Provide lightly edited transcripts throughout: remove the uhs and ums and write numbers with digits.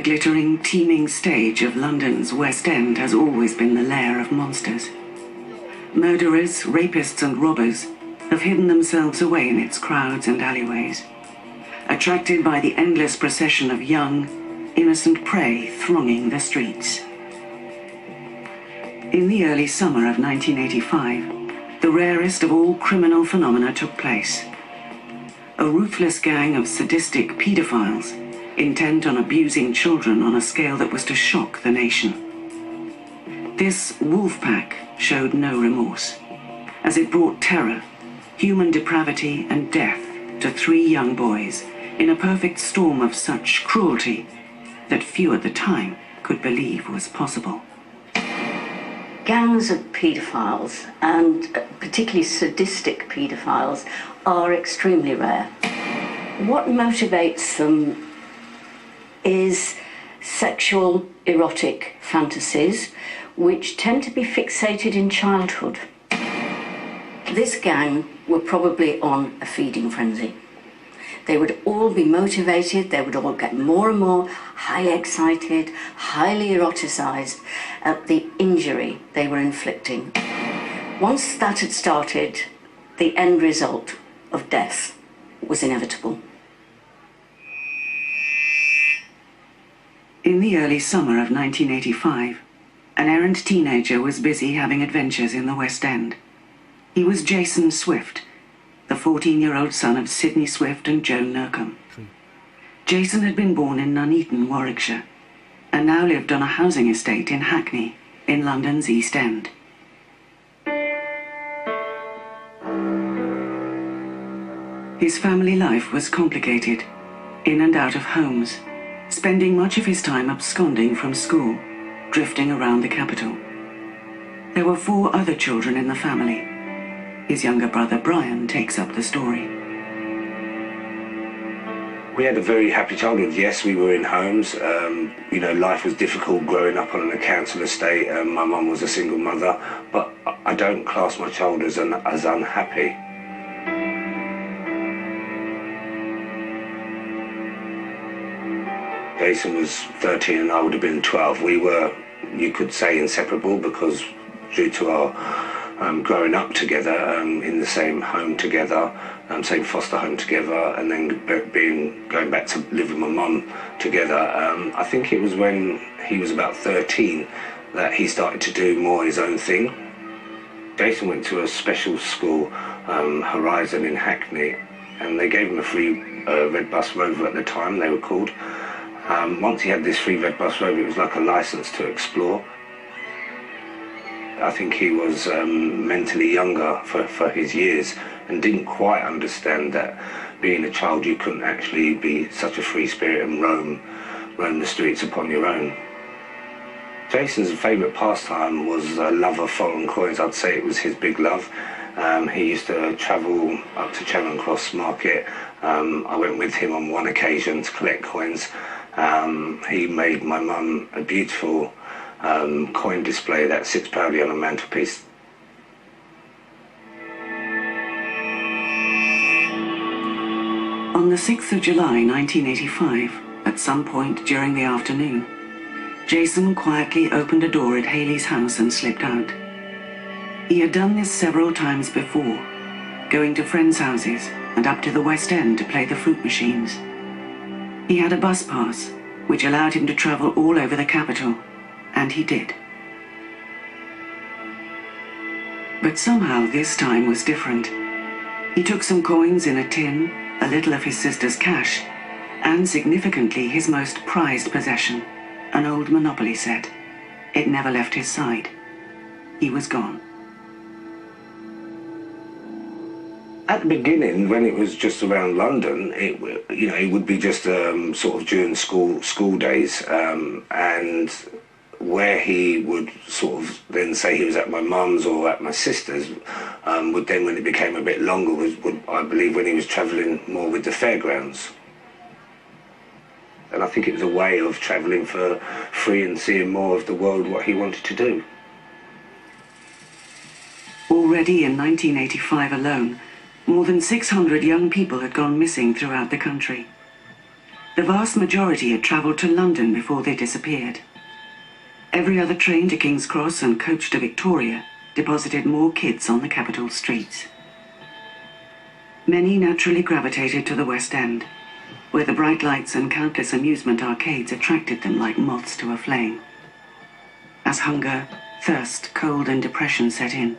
The glittering, teeming stage of London's West End has always been the lair of monsters. Murderers, rapists and robbers have hidden themselves away in its crowds and alleyways, attracted by the endless procession of young, innocent prey thronging the streets. In the early summer of 1985, the rarest of all criminal phenomena took place. A ruthless gang of sadistic paedophiles, intent on abusing children on a scale that was to shock the nation. This wolf pack showed no remorse, as it brought terror, human depravity and death to 3 young boys in a perfect storm of such cruelty that few at the time could believe was possible. Gangs of paedophiles, and particularly sadistic paedophiles, are extremely rare. What motivates them is sexual, erotic fantasies, which tend to be fixated in childhood. This gang were probably on a feeding frenzy. They would all be motivated, they would all get more and more highly excited, highly eroticized at the injury they were inflicting. Once that had started, the end result of death was inevitable. In the early summer of 1985, an errant teenager was busy having adventures in the West End. He was Jason Swift, the 14-year-old son of Sidney Swift and Joan Nurcombe. Jason had been born in Nuneaton, Warwickshire, and now lived on a housing estate in Hackney, in London's East End. His family life was complicated, in and out of homes, spending much of his time absconding from school, drifting around the capital. There were 4 other children in the family. His younger brother Brian takes up the story. We had a very happy childhood. Yes, we were in homes. Life was difficult growing up on a council estate. My mum was a single mother, but I don't class my childhood as unhappy. Jason was 13 and I would have been 12. We were, you could say, inseparable because due to our growing up together, in the same home together, same foster home together, and then going back to live with my mum together. I think it was when he was about 13 that he started to do more his own thing. Jason went to a special school, Horizon in Hackney, and they gave him a free Red Bus Rover at the time, they were called. Once he had this free Red Bus Rover, it was like a license to explore. I think he was mentally younger for his years and didn't quite understand that being a child you couldn't actually be such a free spirit and roam the streets upon your own. Jason's favourite pastime was a love of foreign coins. I'd say it was his big love. He used to travel up to Charing Cross Market. I went with him on one occasion to collect coins. He made my mum a beautiful coin display that sits proudly on a mantelpiece. On the 6th of July 1985, at some point during the afternoon, Jason quietly opened a door at Haley's house and slipped out. He had done this several times before, going to friends' houses and up to the West End to play the fruit machines. He had a bus pass, which allowed him to travel all over the capital, and he did. But somehow this time was different. He took some coins in a tin, a little of his sister's cash, and significantly his most prized possession, an old Monopoly set. It never left his side. He was gone. At the beginning, when it was just around London, it would be just sort of during school days, and where he would sort of then say he was at my mum's or at my sister's, would then, when it became a bit longer, would I believe when he was travelling more with the fairgrounds. And I think it was a way of travelling for free and seeing more of the world, what he wanted to do. Already in 1985 alone, more than 600 young people had gone missing throughout the country. The vast majority had travelled to London before they disappeared. Every other train to King's Cross and coach to Victoria deposited more kids on the capital streets. Many naturally gravitated to the West End, where the bright lights and countless amusement arcades attracted them like moths to a flame. As hunger, thirst, cold and depression set in,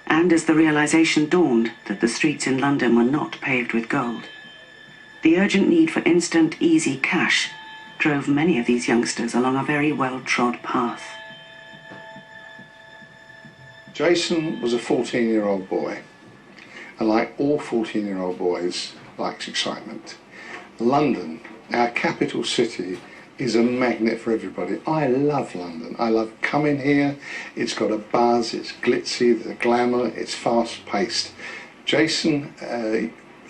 and as the realization dawned that the streets in London were not paved with gold, the urgent need for instant, easy cash drove many of these youngsters along a very well-trod path. Jason was a 14-year-old boy, and like all 14-year-old boys, likes excitement. London, our capital city, is a magnet for everybody. I love London. I love coming here. It's got a buzz, it's glitzy, the glamour, it's fast-paced. Jason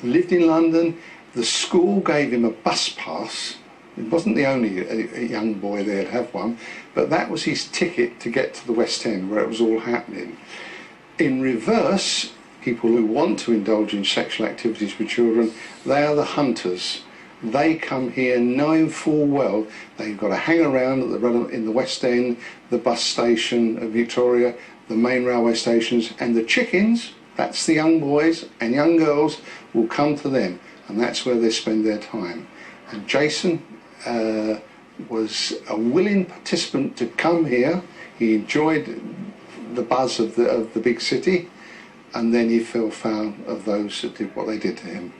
lived in London. The school gave him a bus pass. He wasn't the only a young boy there to have one, but that was his ticket to get to the West End, where it was all happening. In reverse, people who want to indulge in sexual activities with children, they are the hunters. They come here knowing full well they've got to hang around in the West End, the bus station of Victoria, the main railway stations, and the chickens, that's the young boys and young girls, will come to them, and that's where they spend their time. And Jason was a willing participant to come here. He enjoyed the buzz of the big city, and then he fell foul of those that did what they did to him.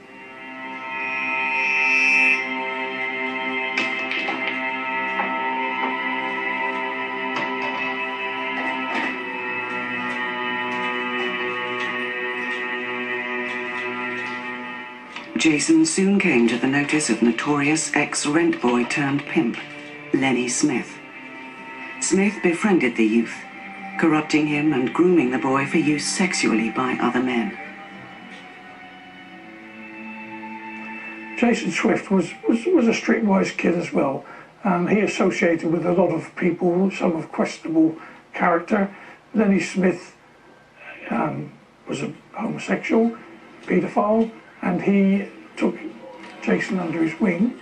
Jason soon came to the notice of notorious ex-rent boy turned pimp, Lenny Smith. Smith befriended the youth, corrupting him and grooming the boy for use sexually by other men. Jason Swift was a streetwise kid as well. He associated with a lot of people, some of questionable character. Lenny Smith was a homosexual, paedophile, and he took Jason under his wing,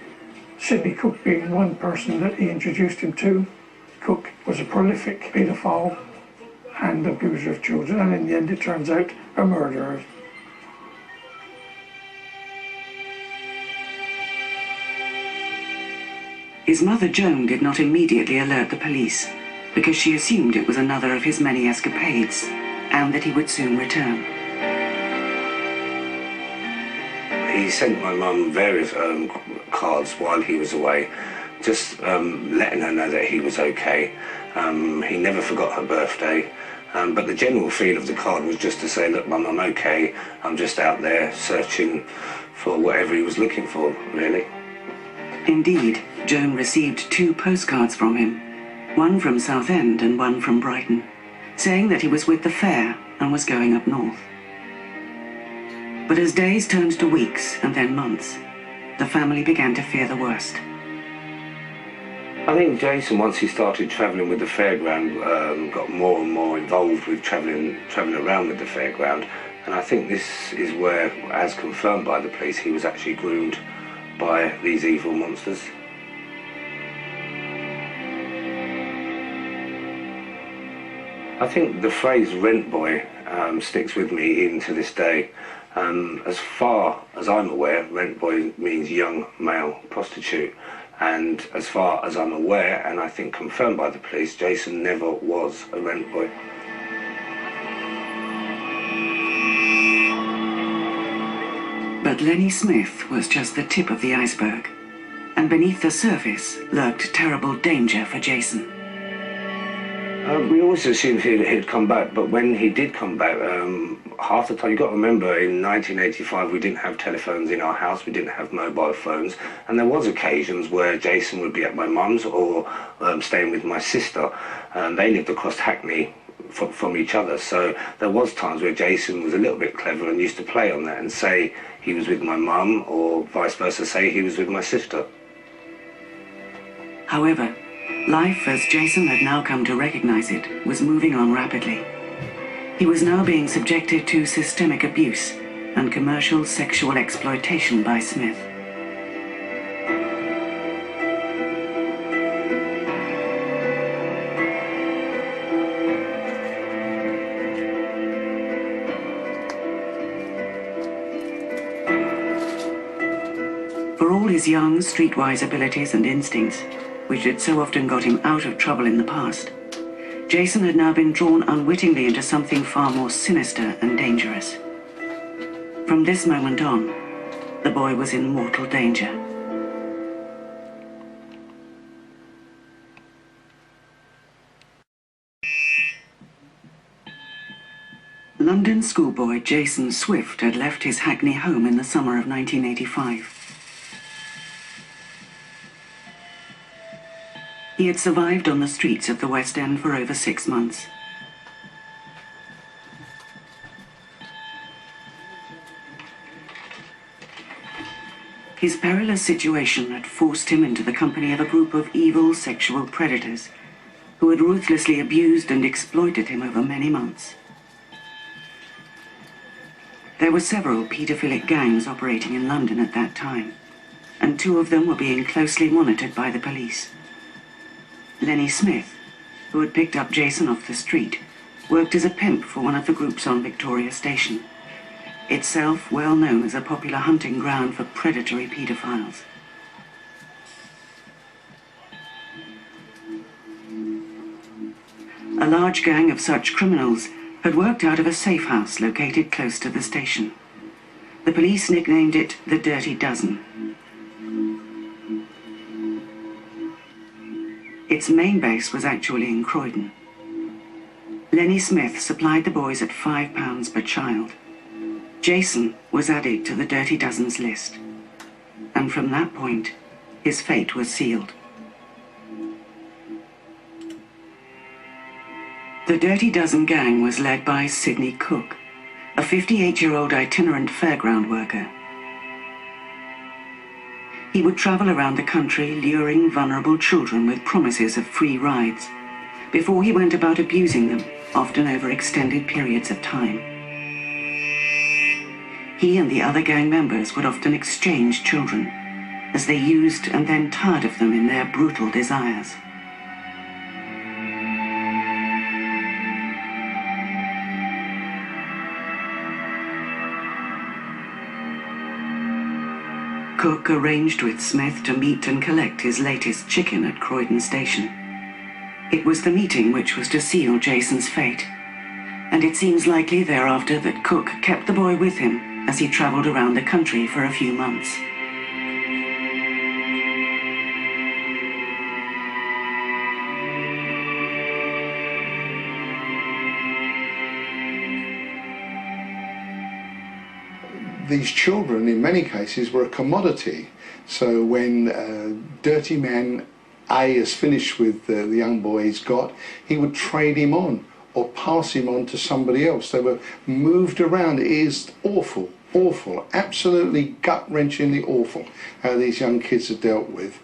Sidney Cooke being one person that he introduced him to. Cooke was a prolific paedophile and abuser of children, and in the end it turns out a murderer. His mother Joan did not immediately alert the police because she assumed it was another of his many escapades and that he would soon return. He sent my mum various cards while he was away, just letting her know that he was okay. He never forgot her birthday, but the general feel of the card was just to say, look Mum, I'm okay, I'm just out there searching for whatever he was looking for, really. Indeed, Joan received 2 postcards from him, one from Southend and one from Brighton, saying that he was with the fair and was going up north. But as days turned to weeks and then months, the family began to fear the worst. I think Jason, once he started travelling with the fairground, got more and more involved with travelling around with the fairground, and I think this is where, as confirmed by the police, he was actually groomed by these evil monsters. I think the phrase rent boy sticks with me even to this day. As far as I'm aware, rent boy means young male prostitute, and as far as I'm aware, and I think confirmed by the police, Jason never was a rent boy. But Lenny Smith was just the tip of the iceberg, and beneath the surface lurked terrible danger for Jason. We always assumed he'd come back, but when he did come back, half the time, you've got to remember, in 1985 we didn't have telephones in our house, we didn't have mobile phones, and there was occasions where Jason would be at my mum's or staying with my sister. They lived across Hackney from each other, so there was times where Jason was a little bit clever and used to play on that and say he was with my mum, or vice versa, say he was with my sister. However, life, as Jason had now come to recognize it, was moving on rapidly. He was now being subjected to systemic abuse and commercial sexual exploitation by Smith. all his young, streetwise abilities and instincts, which had so often got him out of trouble in the past, Jason had now been drawn unwittingly into something far more sinister and dangerous. From this moment on, the boy was in mortal danger. London schoolboy Jason Swift had left his Hackney home in the summer of 1985. He had survived on the streets of the West End for over 6 months. His perilous situation had forced him into the company of a group of evil sexual predators who had ruthlessly abused and exploited him over many months. There were several paedophilic gangs operating in London at that time, and 2 of them were being closely monitored by the police. Lenny Smith, who had picked up Jason off the street, worked as a pimp for one of the groups on Victoria Station, itself well known as a popular hunting ground for predatory paedophiles. A large gang of such criminals had worked out of a safe house located close to the station. The police nicknamed it the Dirty Dozen. Its main base was actually in Croydon. Lenny Smith supplied the boys at £5 per child. Jason was added to the Dirty Dozen's list, and from that point, his fate was sealed. The Dirty Dozen gang was led by Sidney Cooke, a 58-year-old itinerant fairground worker. He would travel around the country luring vulnerable children with promises of free rides, before he went about abusing them, often over extended periods of time. He and the other gang members would often exchange children, as they used and then tired of them in their brutal desires. Cooke arranged with Smith to meet and collect his latest chicken at Croydon Station. It was the meeting which was to seal Jason's fate, and it seems likely thereafter that Cooke kept the boy with him as he travelled around the country for a few months. These children, in many cases, were a commodity. So when dirty man A is finished with the young boy he's got, he would trade him on or pass him on to somebody else. They were moved around. It is awful, awful, absolutely gut-wrenchingly awful how these young kids are dealt with.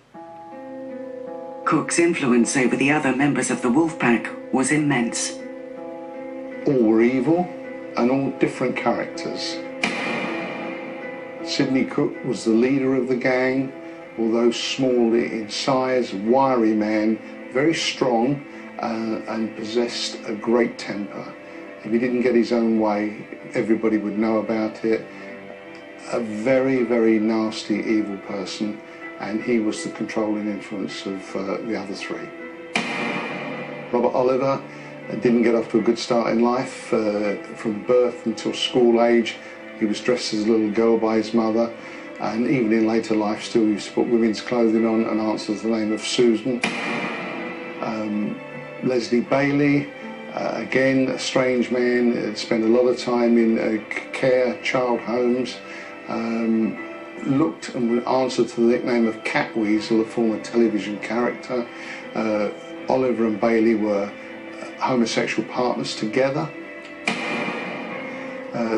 Cooke's influence over the other members of the wolf pack was immense. All were evil and all different characters. Sidney Cooke was the leader of the gang, although small in size, wiry man, very strong and possessed a great temper. If he didn't get his own way, everybody would know about it. A very, very nasty, evil person, and he was the controlling influence of the other 3. Robert Oliver didn't get off to a good start in life. From birth until school age, he was dressed as a little girl by his mother, and even in later life still used to put women's clothing on and answers the name of Susan. Leslie Bailey, again a strange man, had spent a lot of time in care child homes, looked and would answer to the nickname of Cat Weasel, a former television character. Oliver and Bailey were homosexual partners together.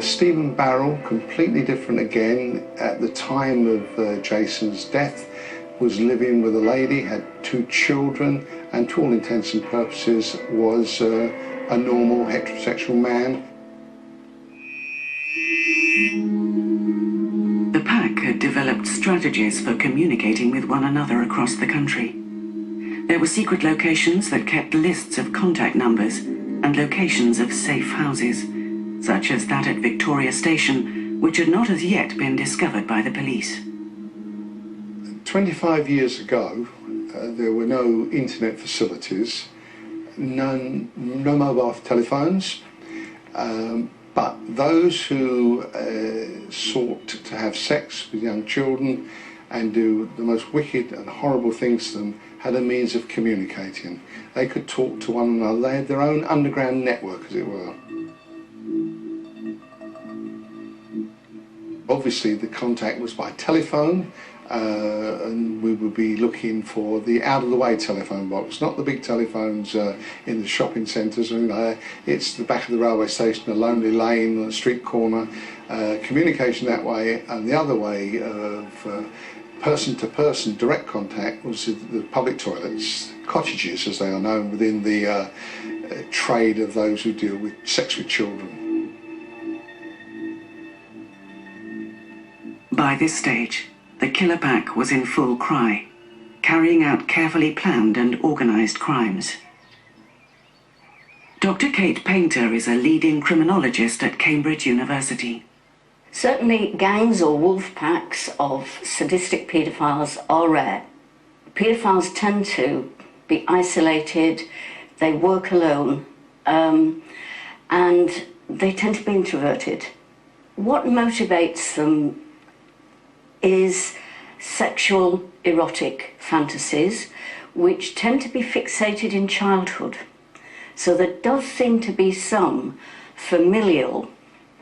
Stephen Barrell, completely different again, at the time of Jason's death, was living with a lady, had 2 children, and to all intents and purposes was a normal heterosexual man. The pack had developed strategies for communicating with one another across the country. There were secret locations that kept lists of contact numbers and locations of safe houses, such as that at Victoria Station, which had not as yet been discovered by the police. 25 years ago, there were no internet facilities, no mobile telephones, but those who sought to have sex with young children and do the most wicked and horrible things to them had a means of communicating. They could talk to one another. They had their own underground network, as it were. Obviously, the contact was by telephone, and we would be looking for the out-of-the-way telephone box, not the big telephones in the shopping centres or anything like that. It's the back of the railway station, a lonely lane, a street corner, communication that way, and the other way of person-to-person direct contact was the public toilets, cottages as they are known within the trade of those who deal with sex with children. By this stage, the killer pack was in full cry, carrying out carefully planned and organised crimes. Dr. Kate Painter is a leading criminologist at Cambridge University. Certainly, gangs or wolf packs of sadistic paedophiles are rare. Paedophiles tend to be isolated, they work alone, and they tend to be introverted. What motivates them is sexual erotic fantasies, which tend to be fixated in childhood. So there does seem to be some familial,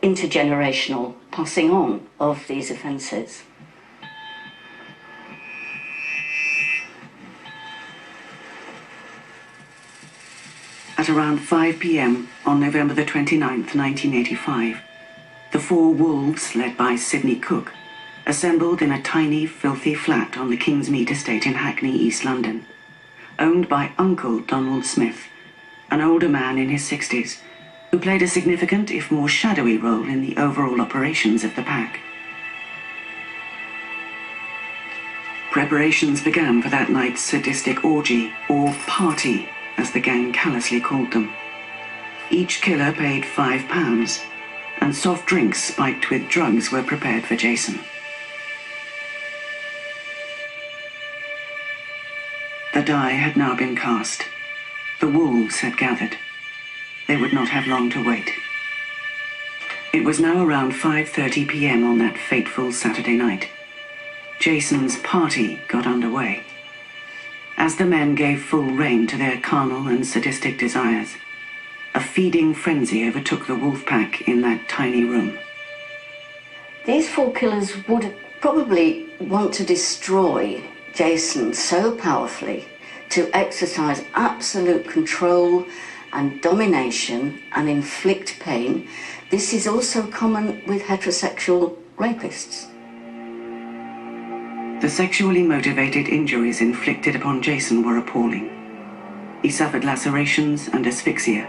intergenerational passing on of these offences. At around 5 p.m. on November the 29th, 1985, the four wolves, led by Sidney Cooke, assembled in a tiny, filthy flat on the Kingsmead estate in Hackney, East London, owned by Uncle Donald Smith, an older man in his 60s, who played a significant, if more shadowy, role in the overall operations of the pack. Preparations began for that night's sadistic orgy, or party, as the gang callously called them. Each killer paid £5, and soft drinks spiked with drugs were prepared for Jason. The die had now been cast. The wolves had gathered. They would not have long to wait. It was now around 5:30 p.m. on that fateful Saturday night. Jason's party got underway. As the men gave full rein to their carnal and sadistic desires, a feeding frenzy overtook the wolf pack in that tiny room. These four killers would probably want to destroy Jason so powerfully, to exercise absolute control and domination and inflict pain. This is also common with heterosexual rapists. The sexually motivated injuries inflicted upon Jason were appalling. He suffered lacerations and asphyxia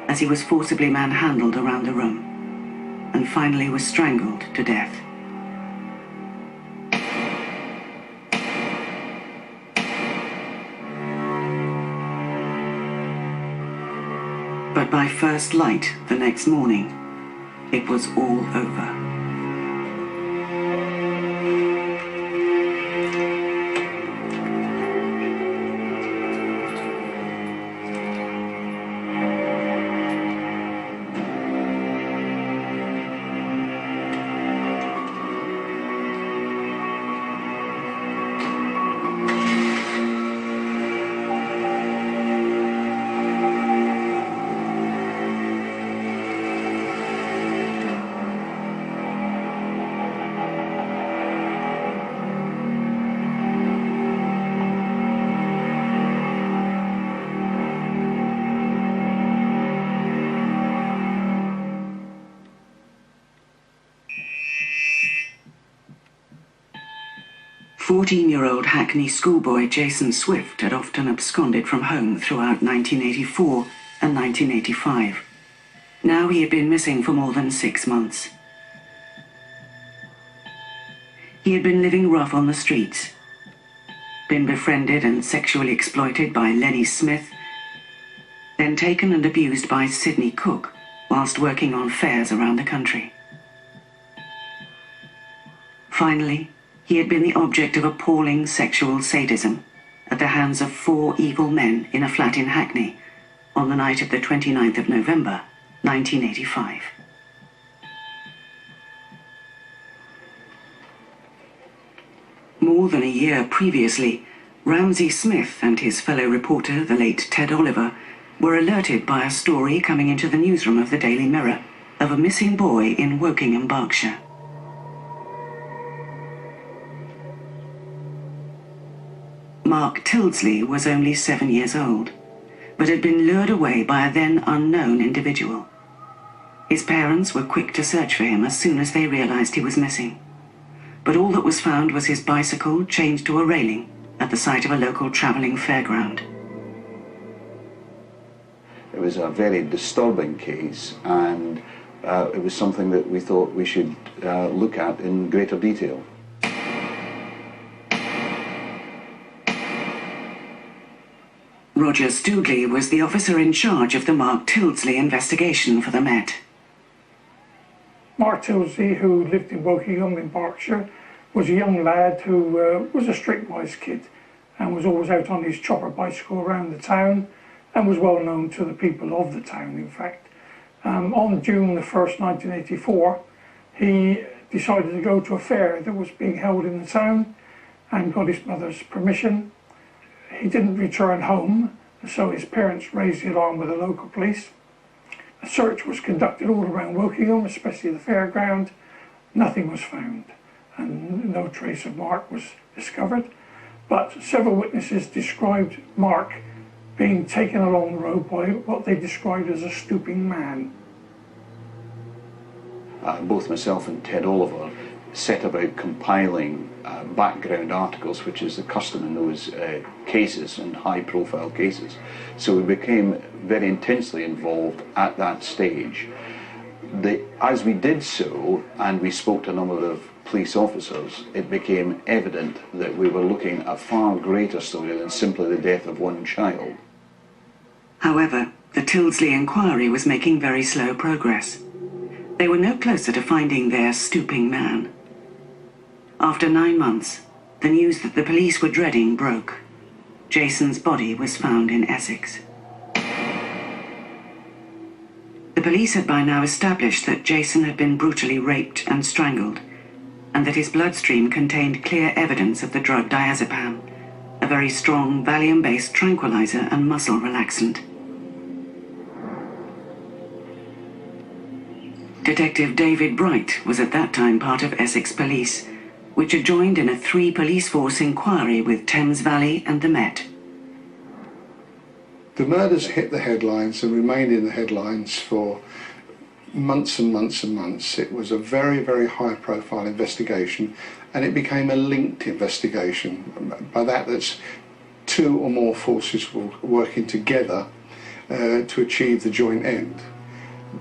as he was forcibly manhandled around the room, and finally was strangled to death. But by first light the next morning, it was all over. "14-year-old Hackney schoolboy Jason Swift had often absconded from home throughout 1984 and 1985. Now he had been missing for more than 6 months. He had been living rough on the streets, been befriended and sexually exploited by Lenny Smith, then taken and abused by Sidney Cooke whilst working on fairs around the country. Finally, He had been the object of appalling sexual sadism at the hands of 4 evil men in a flat in Hackney on the night of the 29th of November, 1985. More than a year previously, Ramsay Smith and his fellow reporter, the late Ted Oliver, were alerted by a story coming into the newsroom of the Daily Mirror of a missing boy in Wokingham, Berkshire. Mark Tildesley was only 7 years old, but had been lured away by a then unknown individual. His parents were quick to search for him as soon as they realized he was missing. But all that was found was his bicycle chained to a railing at the site of a local travelling fairground. It was a very disturbing case, and it was something that we thought we should look at in greater detail. Roger Stoodley was the officer in charge of the Mark Tildesley investigation for the Met. Mark Tildesley, who lived in Wokingham in Berkshire, was a young lad who was a streetwise kid and was always out on his chopper bicycle around the town and was well known to the people of the town, in fact. On June the 1st, 1984, he decided to go to a fair that was being held in the town and got his mother's permission. He didn't return home, so his parents raised the alarm with the local police. A search was conducted all around Wokingham, especially the fairground. Nothing was found, and no trace of Mark was discovered. But several witnesses described Mark being taken along the road by what they described as a stooping man. Both myself and Ted Oliver set about compiling background articles, which is the custom in those cases and high-profile cases. So we became very intensely involved at that stage. As we did so, and we spoke to a number of police officers, it became evident that we were looking at a far greater story than simply the death of one child. However, the Tildesley inquiry was making very slow progress. They were no closer to finding their stooping man. After 9 months, the news that the police were dreading broke. Jason's body was found in Essex. The police had by now established that Jason had been brutally raped and strangled, and that his bloodstream contained clear evidence of the drug diazepam, a very strong Valium-based tranquilizer and muscle relaxant. Detective David Bright was at that time part of Essex Police, which had joined in a 3-police force inquiry with Thames Valley and the Met. The murders hit the headlines and remained in the headlines for months and months and months. It was a very, very high-profile investigation, and it became a linked investigation. By that, that's 2 or more forces working together to achieve the joint end,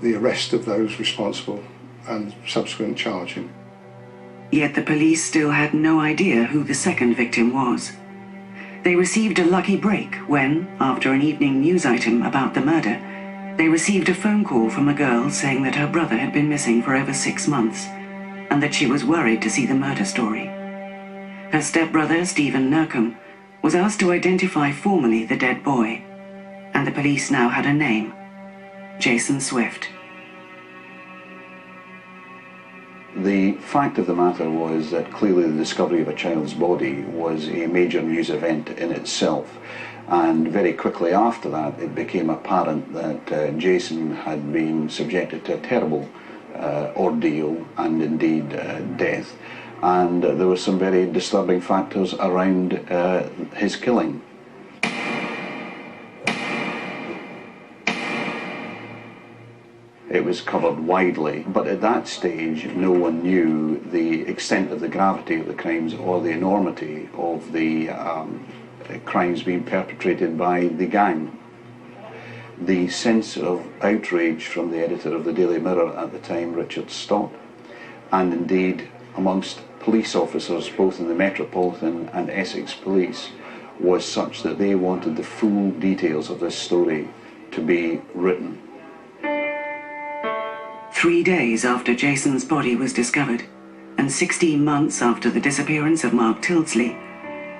the arrest of those responsible and subsequent charging. Yet the police still had no idea who the second victim was. They received a lucky break when, after an evening news item about the murder, they received a phone call from a girl saying that her brother had been missing for over 6 months and that she was worried to see the murder story. Her stepbrother, Stephen Nurcombe, was asked to identify formally the dead boy, and the police now had a name: Jason Swift. The fact of the matter was that clearly the discovery of a child's body was a major news event in itself, and very quickly after that it became apparent that Jason had been subjected to a terrible ordeal and indeed death, and there were some very disturbing factors around his killing. It was covered widely, but at that stage no one knew the extent of the gravity of the crimes or the enormity of the crimes being perpetrated by the gang. The sense of outrage from the editor of the Daily Mirror at the time, Richard Stott, and indeed amongst police officers both in the Metropolitan and Essex Police, was such that they wanted the full details of this story to be written. 3 days after Jason's body was discovered, an and 16 months after the disappearance of Mark Tildesley,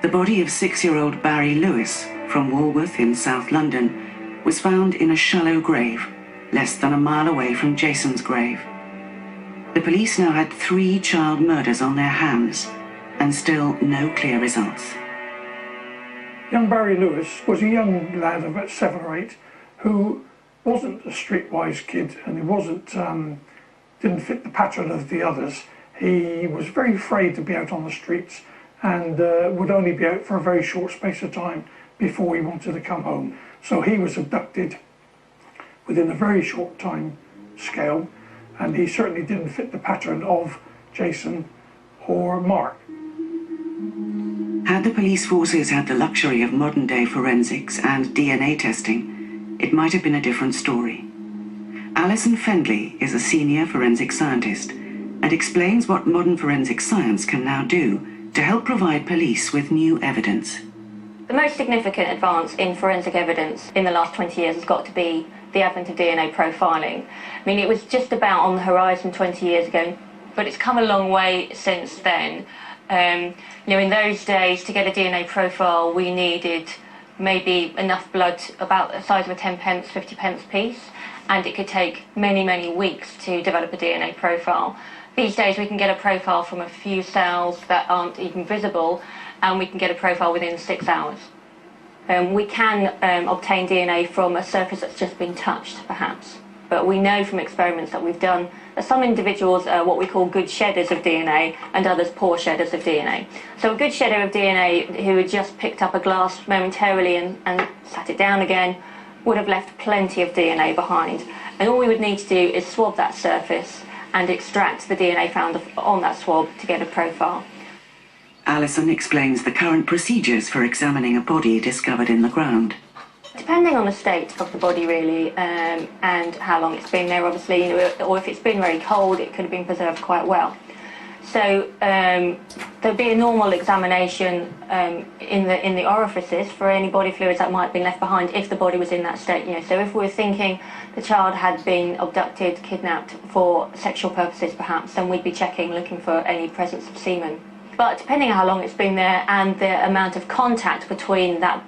the body of 6-year-old Barry Lewis from Walworth in South London was found in a shallow grave, less than a mile away from Jason's grave. The police now had 3 child murders on their hands, and still no clear results. Young Barry Lewis was a young lad of about 7 or 8 who wasn't a streetwise kid, and he didn't fit the pattern of the others. He was very afraid to be out on the streets and would only be out for a very short space of time before he wanted to come home. So he was abducted within a very short time scale, and he certainly didn't fit the pattern of Jason or Mark. Had the police forces had the luxury of modern-day forensics and DNA testing, it might have been a different story. Alison Fendley is a senior forensic scientist and explains what modern forensic science can now do to help provide police with new evidence. The most significant advance in forensic evidence in the last 20 years has got to be the advent of DNA profiling. I mean, it was just about on the horizon 20 years ago, but it's come a long way since then. In those days, to get a DNA profile, we needed maybe enough blood about the size of a 10 pence, 50 pence piece, and it could take many, many weeks to develop a DNA profile. These days, we can get a profile from a few cells that aren't even visible, and we can get a profile within 6 hours. We can obtain DNA from a surface that's just been touched, perhaps. But we know from experiments that we've done that some individuals are what we call good shedders of DNA and others poor shedders of DNA. So a good shedder of DNA who had just picked up a glass momentarily and sat it down again would have left plenty of DNA behind. And all we would need to do is swab that surface and extract the DNA found on that swab to get a profile. Alison explains the current procedures for examining a body discovered in the ground. Depending on the state of the body, really, and how long it's been there, obviously, or if it's been very cold, it could have been preserved quite well. So there'd be a normal examination in the orifices for any body fluids that might have been left behind if the body was in that state. So if we're thinking the child had been abducted, kidnapped for sexual purposes, perhaps, then we'd be checking, looking for any presence of semen. But depending on how long it's been there and the amount of contact between that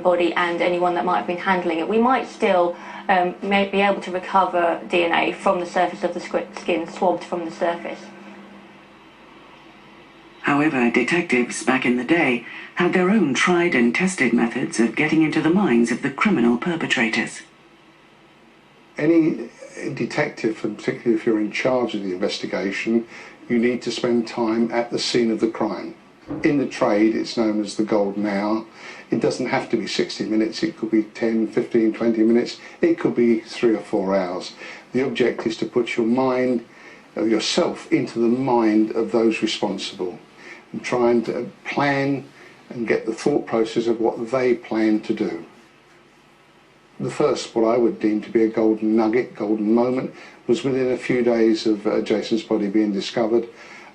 body and anyone that might have been handling it, we might still may be able to recover DNA from the surface of the skin, swabbed from the surface. However, detectives back in the day had their own tried and tested methods of getting into the minds of the criminal perpetrators. Any detective, and particularly if you're in charge of the investigation, you need to spend time at the scene of the crime. In the trade, it's known as the golden hour. It doesn't have to be 60 minutes, it could be 10, 15, 20 minutes, it could be 3 or 4 hours. The object is to put your mind, yourself, into the mind of those responsible and try and plan and get the thought process of what they plan to do. The first, what I would deem to be a golden nugget, golden moment, was within a few days of Jason's body being discovered,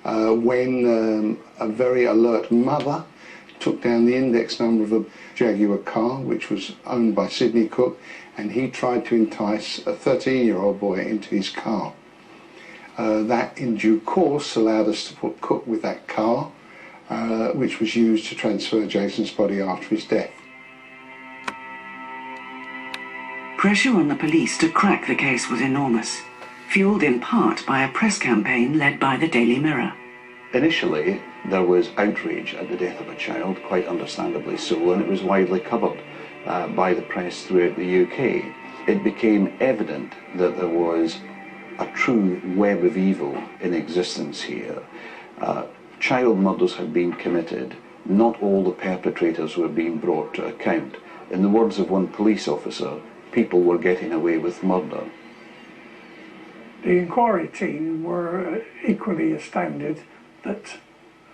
when a very alert mother took down the index number of a Jaguar car, which was owned by Sidney Cooke, and he tried to entice a 13-year-old boy into his car. That, in due course, allowed us to put Cooke with that car, which was used to transfer Jason's body after his death. Pressure on the police to crack the case was enormous, fueled in part by a press campaign led by the Daily Mirror. Initially, there was outrage at the death of a child, quite understandably so, and it was widely covered by the press throughout the UK. It became evident that there was a true web of evil in existence here. Child murders had been committed. Not all the perpetrators were being brought to account. In the words of one police officer, people were getting away with murder. The inquiry team were equally astounded that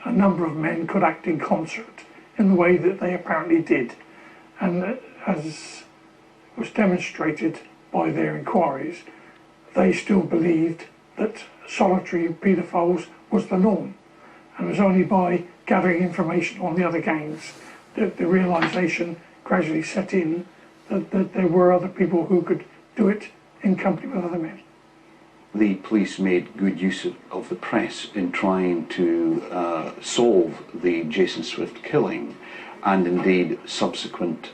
a number of men could act in concert in the way that they apparently did. And as was demonstrated by their inquiries, they still believed that solitary paedophiles was the norm. And it was only by gathering information on the other gangs that the realisation gradually set in that there were other people who could do it in company with other men. the police made good use of the press in trying to solve the Jason Swift killing and indeed subsequent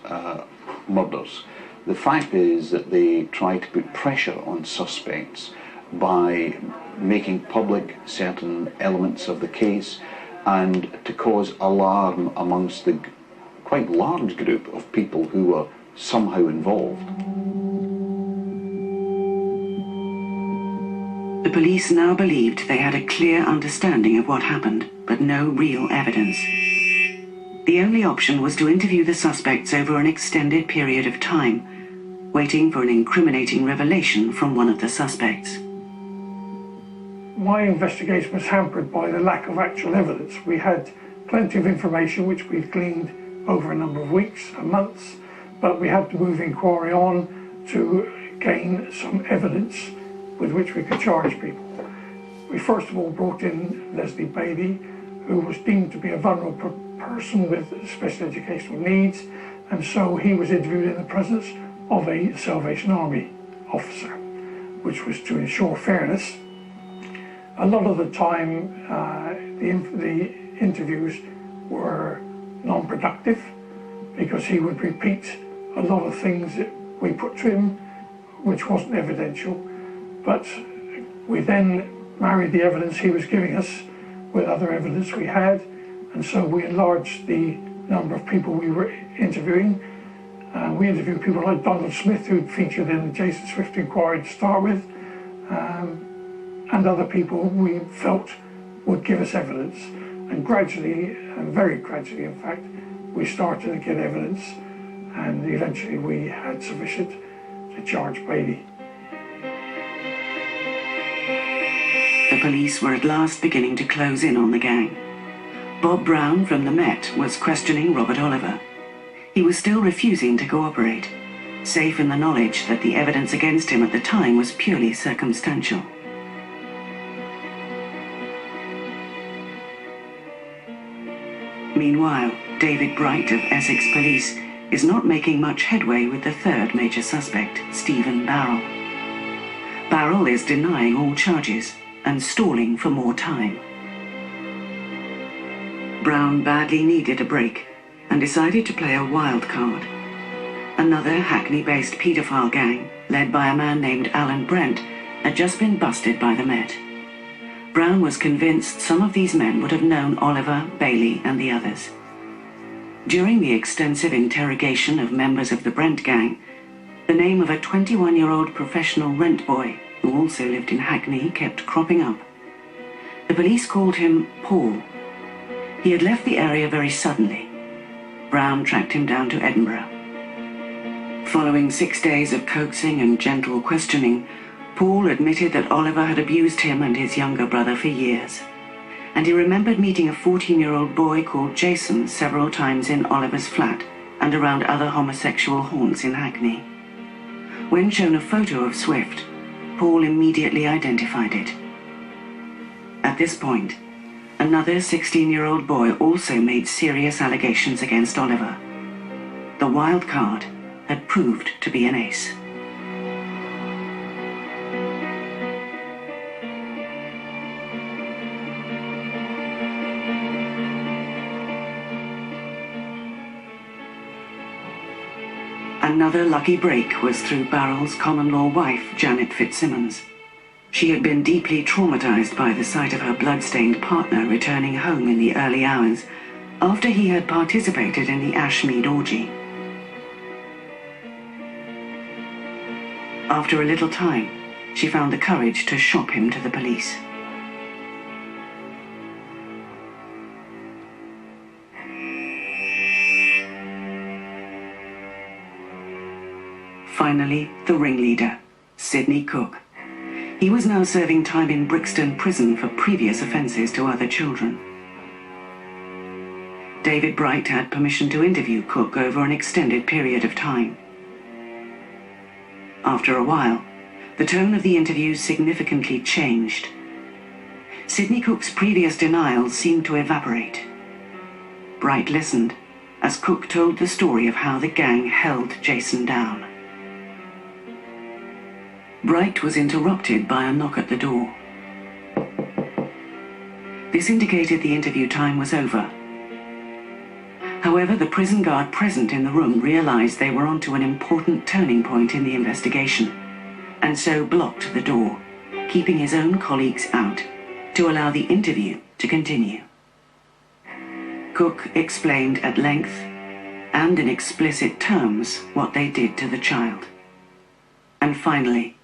murders. The fact is that they tried to put pressure on suspects by making public certain elements of the case and to cause alarm amongst the quite large group of people who were somehow involved. The police now believed they had a clear understanding of what happened, but no real evidence. The only option was to interview the suspects over an extended period of time, waiting for an incriminating revelation from one of the suspects. My investigation was hampered by the lack of actual evidence. We had plenty of information which we'd gleaned over a number of weeks and months, but we had to move the inquiry on to gain some evidence with which we could charge people. We first of all brought in Leslie Bailey, who was deemed to be a vulnerable person with special educational needs, and so he was interviewed in the presence of a Salvation Army officer, which was to ensure fairness. A lot of the time the interviews were non-productive because he would repeat a lot of things that we put to him which wasn't evidential, but we then married the evidence he was giving us with other evidence we had, and so we enlarged the number of people we were interviewing. We interviewed people like Donald Smith, who'd featured in the Jason Swift inquiry to start with, and other people we felt would give us evidence. And gradually, and very gradually in fact, we started to get evidence, and eventually we had sufficient to charge Bailey. The police were at last beginning to close in on the gang. Bob Brown from the Met was questioning Robert Oliver. He was still refusing to cooperate, safe in the knowledge that the evidence against him at the time was purely circumstantial. Meanwhile, David Bright of Essex Police is not making much headway with the third major suspect, Stephen Barrell. Barrell is denying all charges and stalling for more time. Brown badly needed a break and decided to play a wild card. Another Hackney-based paedophile gang, led by a man named Alan Brent, had just been busted by the Met. Brown was convinced some of these men would have known Oliver, Bailey and the others. During the extensive interrogation of members of the Brent gang, the name of a 21-year-old professional rent boy who also lived in Hackney kept cropping up. The police called him Paul. He had left the area very suddenly. Brown tracked him down to Edinburgh. Following 6 days of coaxing and gentle questioning, Paul admitted that Oliver had abused him and his younger brother for years, and he remembered meeting a 14-year-old boy called Jason several times in Oliver's flat and around other homosexual haunts in Hackney. When shown a photo of Swift, Paul immediately identified it. At this point, another 16-year-old boy also made serious allegations against Oliver. The wild card had proved to be an ace. Another lucky break was through Barrell's common-law wife, Janet Fitzsimmons. She had been deeply traumatized by the sight of her blood-stained partner returning home in the early hours after he had participated in the Ashmead orgy. After a little time, she found the courage to shop him to the police. Finally, the ringleader, Sidney Cooke. He was now serving time in Brixton Prison for previous offences to other children. David Bright had permission to interview Cooke over an extended period of time. After a while, the tone of the interviews significantly changed. Sidney Cooke's previous denials seemed to evaporate. Bright listened as Cooke told the story of how the gang held Jason down. Bright was interrupted by a knock at the door. This indicated the interview time was over. However, the prison guard present in the room realized they were onto an important turning point in the investigation, and so blocked the door, keeping his own colleagues out to allow the interview to continue. Cooke explained at length and in explicit terms what they did to the child, and finally,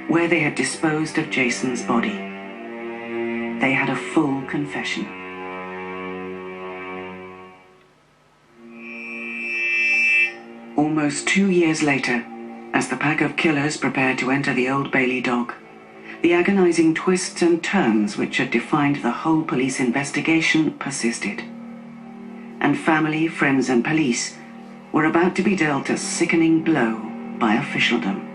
where they had disposed of Jason's body. They had a full confession. Almost 2 years later, as the pack of killers prepared to enter the Old Bailey dock, the agonizing twists and turns which had defined the whole police investigation persisted. And family, friends and police were about to be dealt a sickening blow by officialdom.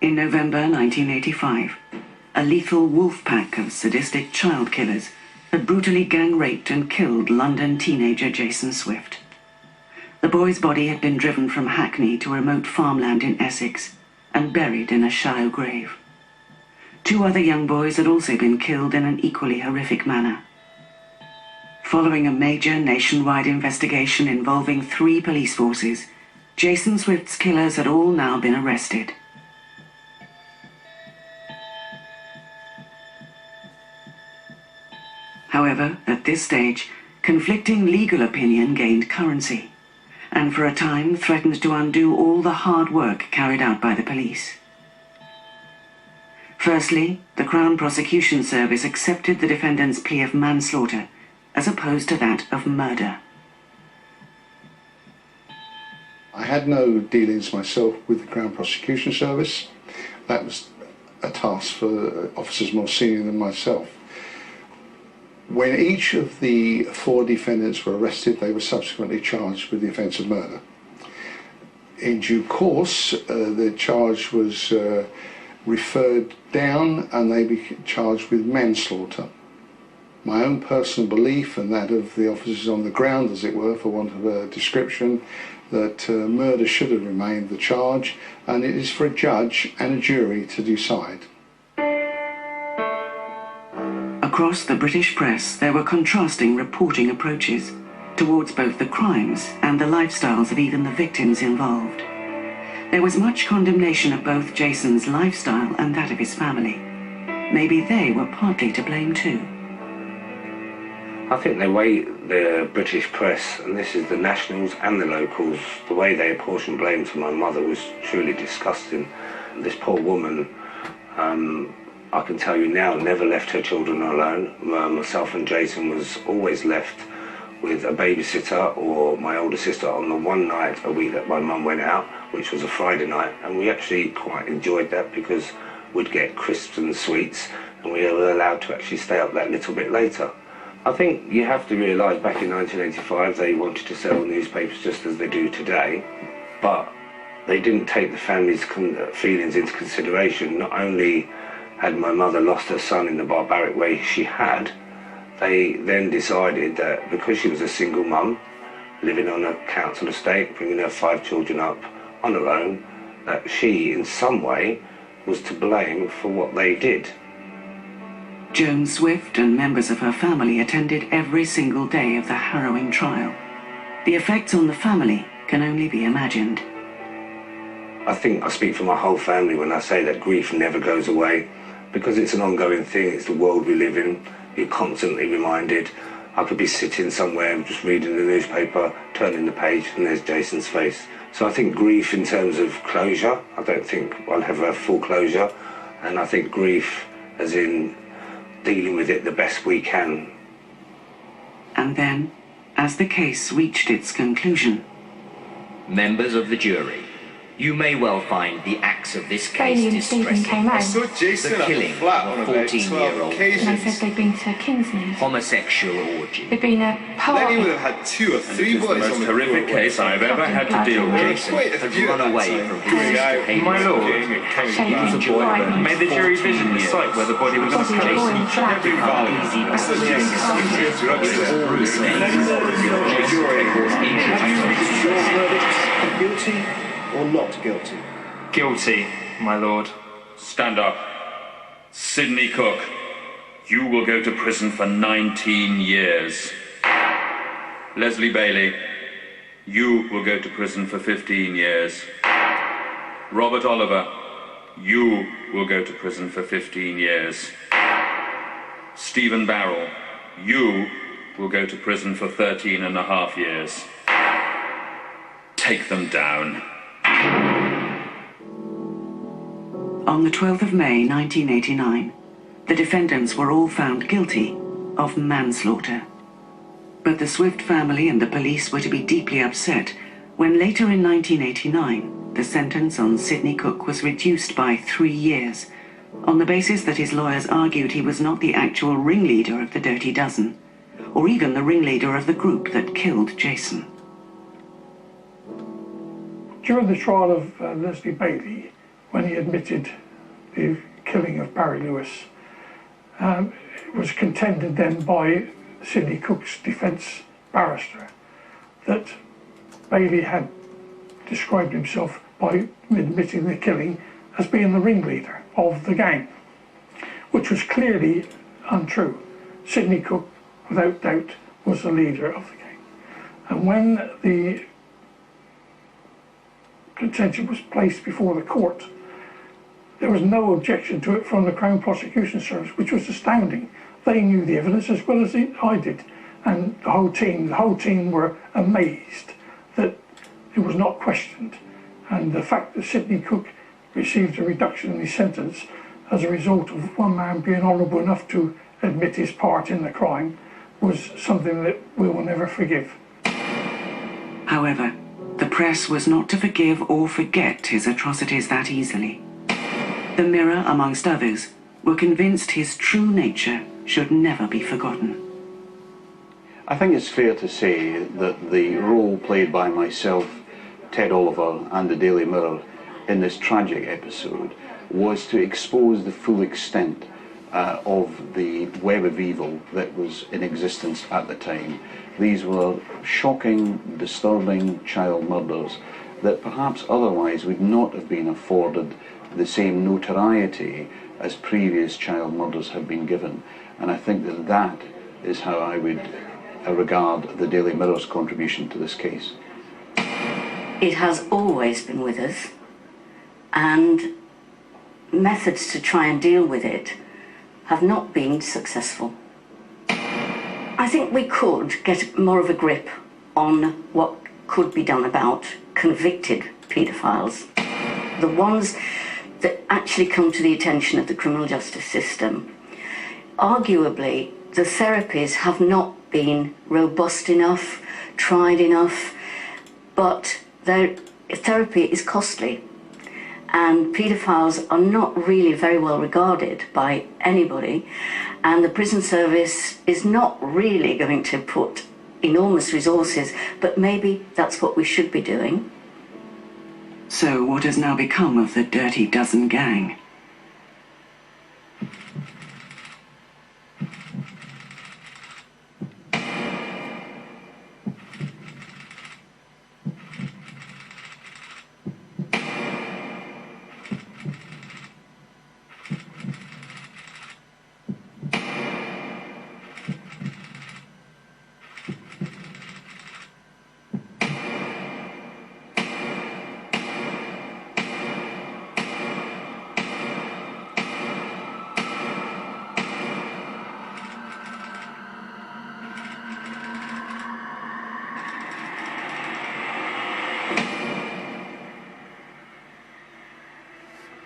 In November 1985, a lethal wolf pack of sadistic child killers had brutally gang-raped and killed London teenager Jason Swift. The boy's body had been driven from Hackney to a remote farmland in Essex and buried in a shallow grave. 2 other young boys had also been killed in an equally horrific manner. Following a major nationwide investigation involving 3 police forces, Jason Swift's killers had all now been arrested. However, at this stage, conflicting legal opinion gained currency, and for a time threatened to undo all the hard work carried out by the police. Firstly, the Crown Prosecution Service accepted the defendant's plea of manslaughter, as opposed to that of murder. I had no dealings myself with the Crown Prosecution Service. That was a task for officers more senior than myself. When each of the 4 defendants were arrested, they were subsequently charged with the offence of murder. In due course, the charge was referred down and they became charged with manslaughter. My own personal belief, and that of the officers on the ground, as it were, for want of a description, that murder should have remained the charge, and it is for a judge and a jury to decide. Across the British press, there were contrasting reporting approaches towards both the crimes and the lifestyles of even the victims involved. There was much condemnation of both Jason's lifestyle and that of his family. Maybe they were partly to blame too. I think the British press, and this is the nationals and the locals, the way they apportioned blame to my mother was truly disgusting. This poor woman, I can tell you now, never left her children alone. Myself and Jason was always left with a babysitter or my older sister on the one night a week that my mum went out, which was a Friday night, and we actually quite enjoyed that because we'd get crisps and sweets and we were allowed to actually stay up that little bit later. I think you have to realise back in 1985 they wanted to sell newspapers just as they do today, but they didn't take the family's feelings into consideration. Not only had my mother lost her son in the barbaric way she had, they then decided that because she was a single mum, living on a council estate, bringing her 5 children up on her own, that she in some way was to blame for what they did. Joan Swift and members of her family attended every single day of the harrowing trial. The effects on the family can only be imagined. I think I speak for my whole family when I say that grief never goes away, because it's an ongoing thing. It's the world we live in. You're constantly reminded. I could be sitting somewhere just reading the newspaper, turning the page, and there's Jason's face. So I think grief in terms of closure, I don't think I'll ever have full closure, and I think grief as in dealing with it the best we can. And then, as the case reached its conclusion, Members of the jury, You may well find the acts of this Bailey case and Stephen distressing. came I out saw Jason The at the killing flat of on a about 14-year-old 12 and occasions. they said they'd been to Kingsmead. homosexual orgy. They'd been a Then party. he would have had 2 or 3 It is boys the on most the horrific court. case I've ever had to deal with. Jason Quite a had few run at that away time. from Going his out, behaviour. My lord, getting it, coming Shady back. the boy Right. made the jury visit the site where the body was Body of a boy discovered. in black. Every valley. Easy I saw back. Jason speaking to Bruce Guilty or not guilty? Guilty, my lord. Stand up. Sidney Cooke, you will go to prison for 19 years. Leslie Bailey, you will go to prison for 15 years. Robert Oliver, you will go to prison for 15 years. Stephen Barrell, you will go to prison for 13.5 years. Take them down. On the 12th of May 1989, the defendants were all found guilty of manslaughter. But the Swift family and the police were to be deeply upset when later in 1989, the sentence on Sidney Cooke was reduced by 3 years on the basis that his lawyers argued he was not the actual ringleader of the Dirty Dozen, or even the ringleader of the group that killed Jason. During the trial of Leslie Bailey, when he admitted the killing of Barry Lewis, it was contended then by Sidney Cooke's defence barrister that Bailey had described himself by admitting the killing as being the ringleader of the gang, which was clearly untrue. Sidney Cooke, without doubt, was the leader of the gang. And when the contention was placed before the court, there was no objection to it from the Crown Prosecution Service, which was astounding. They knew the evidence as well as I did, and the whole team were amazed that it was not questioned. And the fact that Sidney Cooke received a reduction in his sentence as a result of one man being honourable enough to admit his part in the crime was something that we will never forgive. However, the press was not to forgive or forget his atrocities that easily. The Mirror, amongst others, were convinced his true nature should never be forgotten. I think it's fair to say that the role played by myself, Ted Oliver and the Daily Mirror in this tragic episode was to expose the full extent of the web of evil that was in existence at the time. These were shocking, disturbing child murders that perhaps otherwise would not have been afforded the same notoriety as previous child murders have been given. And I think that that is how I would regard the Daily Mirror's contribution to this case. It has always been with us, and methods to try and deal with it have not been successful. I think we could get more of a grip on what could be done about convicted paedophiles, the ones that actually come to the attention of the criminal justice system. Arguably, the therapies have not been robust enough, tried enough, but their therapy is costly, and paedophiles are not really very well regarded by anybody, and the prison service is not really going to put enormous resources, but maybe that's what we should be doing. So what has now become of the Dirty Dozen gang?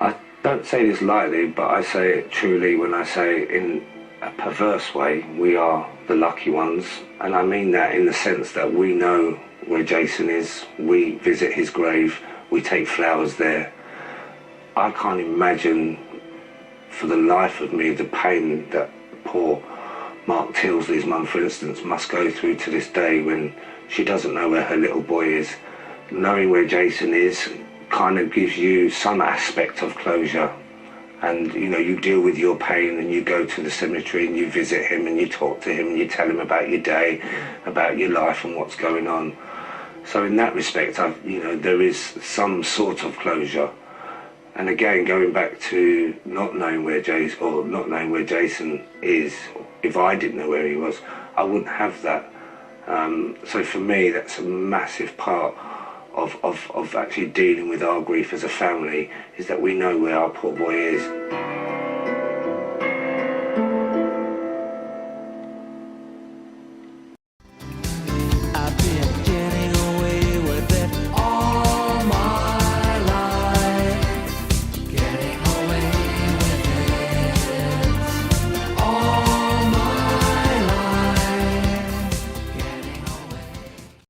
I don't say this lightly, but I say it truly when I say in a perverse way, we are the lucky ones. And I mean that in the sense that we know where Jason is, we visit his grave, we take flowers there. I can't imagine for the life of me the pain that poor Mark Tilsley's mum, for instance, must go through to this day when she doesn't know where her little boy is. Knowing where Jason is kind of gives you some aspect of closure. And, you know, you deal with your pain and you go to the cemetery and you visit him and you talk to him and you tell him about your day, about your life and what's going on. So in that respect, you know, there is some sort of closure. And again, going back to not knowing where Jason is, if I didn't know where he was, I wouldn't have that. So for me, that's a massive part of actually dealing with our grief as a family, is that we know where our poor boy is.